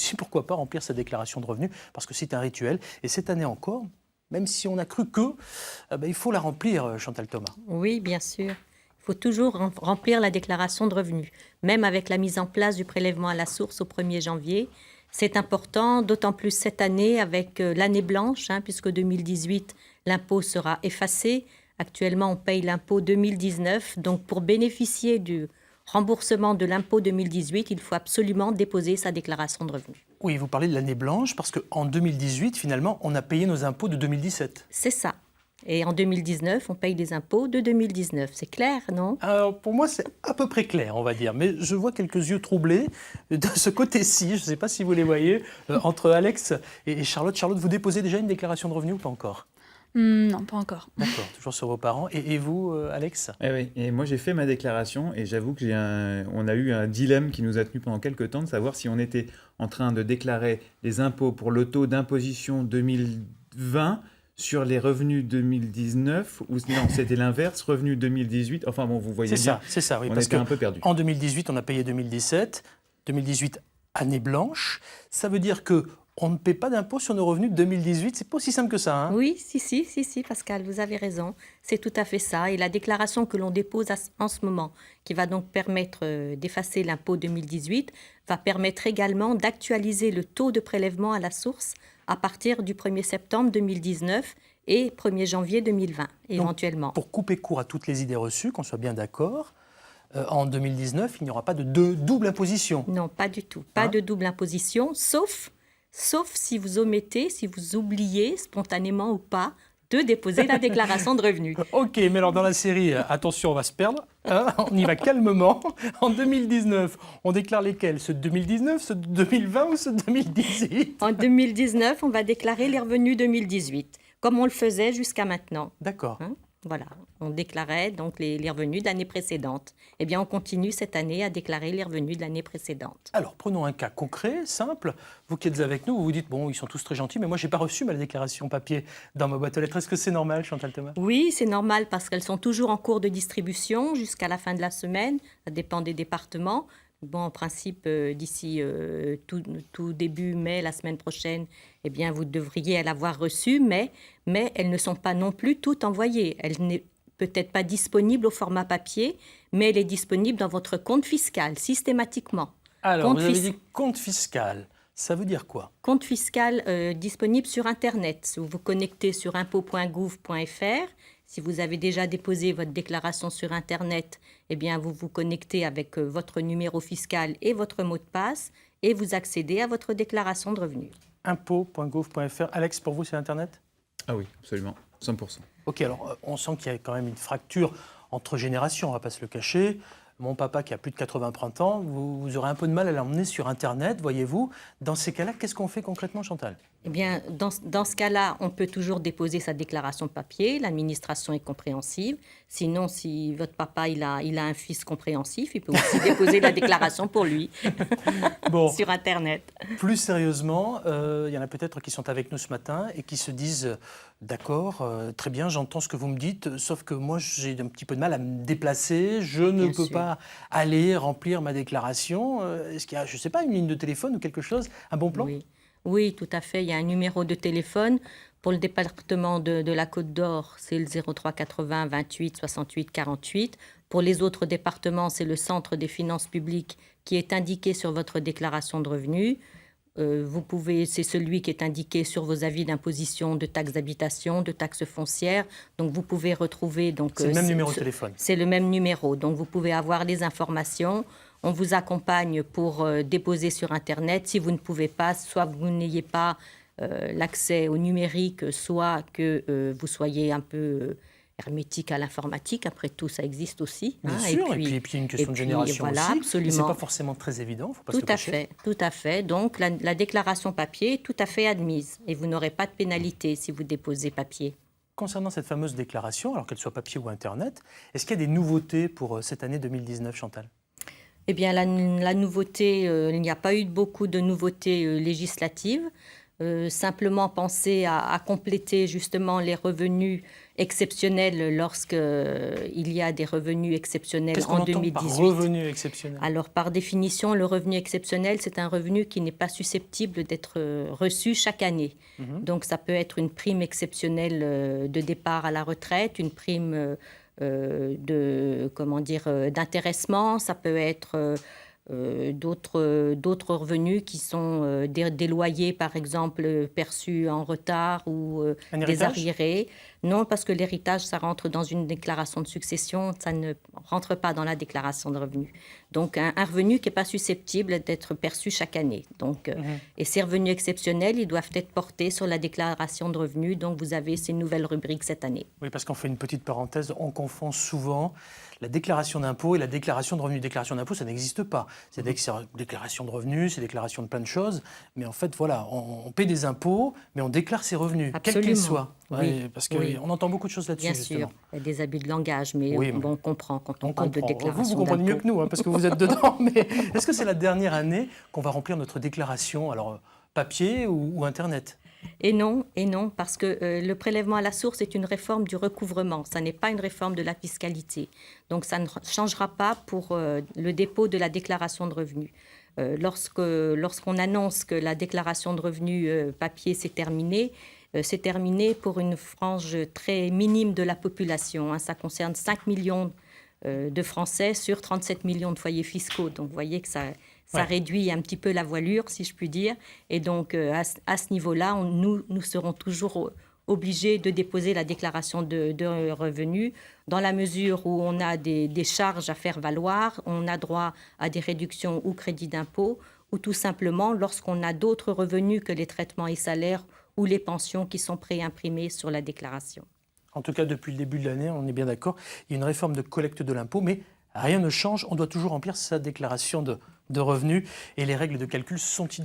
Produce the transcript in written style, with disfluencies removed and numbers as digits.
aussi, pourquoi pas, remplir sa déclaration de revenus, parce que c'est un rituel. Et cette année encore, même si on a cru que, il faut la remplir, Chantal Thomas. Oui, bien sûr. Il faut toujours remplir la déclaration de revenus, même avec la mise en place du prélèvement à la source au 1er janvier. C'est important, d'autant plus cette année avec l'année blanche, puisque 2018, l'impôt sera effacé. Actuellement, on paye l'impôt 2019. Donc, pour bénéficier du remboursement de l'impôt 2018, il faut absolument déposer sa déclaration de revenus. Oui, vous parlez de l'année blanche, parce qu'en 2018, finalement, on a payé nos impôts de 2017. C'est ça. Et en 2019, on paye les impôts de 2019. C'est clair, non? Alors, pour moi, c'est à peu près clair, on va dire. Mais je vois quelques yeux troublés de ce côté-ci. Je ne sais pas si vous les voyez, entre Alex et Charlotte. Charlotte, vous déposez déjà une déclaration de revenus ou pas encore? Non, pas encore. D'accord, toujours sur vos parents. Et vous, Alex? Oui, et moi j'ai fait ma déclaration et j'avoue que on a eu un dilemme qui nous a tenu pendant quelques temps de savoir si on était en train de déclarer les impôts pour le taux d'imposition 2020 sur les revenus 2019 ou non, c'était l'inverse, revenus 2018. Enfin bon, vous voyez bien. C'est ça, oui, on parce était que un peu perdu. En 2018, on a payé 2017. 2018, année blanche. Ça veut dire que on ne paie pas d'impôt sur nos revenus de 2018. C'est pas aussi simple que ça, hein? Oui, si, Pascal, vous avez raison. C'est tout à fait ça. Et la déclaration que l'on dépose en ce moment, qui va donc permettre d'effacer l'impôt 2018, va permettre également d'actualiser le taux de prélèvement à la source à partir du 1er septembre 2019 et 1er janvier 2020, éventuellement. Donc, pour couper court à toutes les idées reçues, qu'on soit bien d'accord, en 2019, il n'y aura pas de double imposition. Non, pas du tout. Pas de double imposition, sauf si vous omettez, si vous oubliez, spontanément ou pas, de déposer la déclaration de revenus. Ok, mais alors dans la série, attention, on va se perdre. On y va calmement. En 2019, on déclare lesquels? Ceux de 2019, ceux de 2020 ou ceux de 2018? En 2019, on va déclarer les revenus 2018, comme on le faisait jusqu'à maintenant. D'accord. Voilà, on déclarait donc les revenus de l'année précédente. Eh bien, on continue cette année à déclarer les revenus de l'année précédente. Alors, prenons un cas concret, simple. Vous qui êtes avec nous, vous vous dites, bon, ils sont tous très gentils, mais moi, je n'ai pas reçu ma déclaration papier dans ma boîte aux lettres. Est-ce que c'est normal, Chantal Thomas? Oui, c'est normal parce qu'elles sont toujours en cours de distribution jusqu'à la fin de la semaine. Ça dépend des départements. Bon, en principe, d'ici tout début mai, la semaine prochaine, eh bien, vous devriez l'avoir reçue, mais elles ne sont pas non plus toutes envoyées. Elle n'est peut-être pas disponible au format papier, mais elle est disponible dans votre compte fiscal, systématiquement. Alors, vous avez dit compte fiscal. Ça veut dire quoi? Compte fiscal disponible sur Internet. Vous vous connectez sur impôt.gouv.fr. Si vous avez déjà déposé votre déclaration sur Internet, eh bien, vous vous connectez avec votre numéro fiscal et votre mot de passe et vous accédez à votre déclaration de revenus. Impôt.gouv.fr. Alex, pour vous, c'est Internet? Ah oui, absolument, 100%. Ok, alors on sent qu'il y a quand même une fracture entre générations, on ne va pas se le cacher. Mon papa qui a plus de 80 ans, vous aurez un peu de mal à l'emmener sur Internet, voyez-vous. Dans ces cas-là, qu'est-ce qu'on fait concrètement, Chantal? Eh bien, dans ce cas-là, on peut toujours déposer sa déclaration papier. L'administration est compréhensive. Sinon, si votre papa il a un fils compréhensif, il peut aussi déposer la déclaration pour lui Bon, sur Internet. Plus sérieusement, il y en a peut-être qui sont avec nous ce matin et qui se disent d'accord, très bien, j'entends ce que vous me dites, sauf que moi j'ai un petit peu de mal à me déplacer, je ne peux pas aller remplir ma déclaration. Est-ce qu'il y a, je ne sais pas, une ligne de téléphone ou quelque chose, un bon plan? Oui, tout à fait. Il y a un numéro de téléphone. Pour le département de la Côte d'Or, c'est le 03 80 28 68 48. Pour les autres départements, c'est le Centre des finances publiques qui est indiqué sur votre déclaration de revenus. C'est celui qui est indiqué sur vos avis d'imposition, de taxes d'habitation, de taxes foncières. Donc, vous pouvez retrouver... C'est le même numéro de téléphone. C'est le même numéro. Donc, vous pouvez avoir les informations. On vous accompagne pour déposer sur Internet. Si vous ne pouvez pas, soit vous n'ayez pas l'accès au numérique, soit que vous soyez un peu hermétique à l'informatique. Après tout, ça existe aussi. Bien sûr, et puis il y a une question de génération voilà, aussi. Absolument. Ce n'est pas forcément très évident, faut pas se le cacher. Tout à fait. Donc, la déclaration papier est tout à fait admise. Et vous n'aurez pas de pénalité si vous déposez papier. Concernant cette fameuse déclaration, alors qu'elle soit papier ou Internet, est-ce qu'il y a des nouveautés pour cette année 2019, Chantal? Eh bien, la nouveauté, il n'y a pas eu beaucoup de nouveautés législatives. Simplement penser à compléter justement les revenus exceptionnel lorsqu'il y a des revenus exceptionnels Qu'est-ce qu'on en entend 2018. par revenu exceptionnel? Alors, par définition, le revenu exceptionnel, c'est un revenu qui n'est pas susceptible d'être reçu chaque année. Donc, ça peut être une prime exceptionnelle de départ à la retraite, une prime d'intéressement, ça peut être d'autres revenus qui sont des loyers, par exemple, perçus en retard ou Un des héritage? arriérés. Non, parce que l'héritage, ça rentre dans une déclaration de succession, ça ne rentre pas dans la déclaration de revenus. Donc, un revenu qui n'est pas susceptible d'être perçu chaque année. Donc, et ces revenus exceptionnels, ils doivent être portés sur la déclaration de revenus. Donc, vous avez ces nouvelles rubriques cette année. Oui, parce qu'on fait une petite parenthèse, on confond souvent la déclaration d'impôt et la déclaration de revenus. Déclaration d'impôt, ça n'existe pas. C'est déclaration de revenus, c'est déclaration de plein de choses. Mais en fait, voilà, on paie des impôts, mais on déclare ses revenus, quels qu'ils soient. Oui. Ouais, parce qu'on entend beaucoup de choses là-dessus, Bien justement. sûr, il y a des abus de langage, mais Oui, on comprend quand on parle de comprend. déclaration Vous comprenez mieux d'impôt. que nous, hein, parce que vous êtes dedans. Mais est-ce que c'est la dernière année qu'on va remplir notre déclaration, alors papier ou Internet? Et non, parce que le prélèvement à la source est une réforme du recouvrement, ça n'est pas une réforme de la fiscalité. Donc ça ne changera pas pour le dépôt de la déclaration de revenus. Lorsqu'on annonce que la déclaration de revenus papier c'est terminé pour une frange très minime de la population. Hein. Ça concerne 5 millions de Français sur 37 millions de foyers fiscaux. Donc vous voyez que ça réduit un petit peu la voilure, si je puis dire. Et donc, à ce niveau-là, nous serons toujours obligés de déposer la déclaration de revenus dans la mesure où on a des charges à faire valoir, on a droit à des réductions ou crédits d'impôt, ou tout simplement lorsqu'on a d'autres revenus que les traitements et salaires ou les pensions qui sont préimprimés sur la déclaration. En tout cas, depuis le début de l'année, on est bien d'accord, il y a une réforme de collecte de l'impôt, mais rien ne change. On doit toujours remplir sa déclaration de revenus et les règles de calcul sont identiques.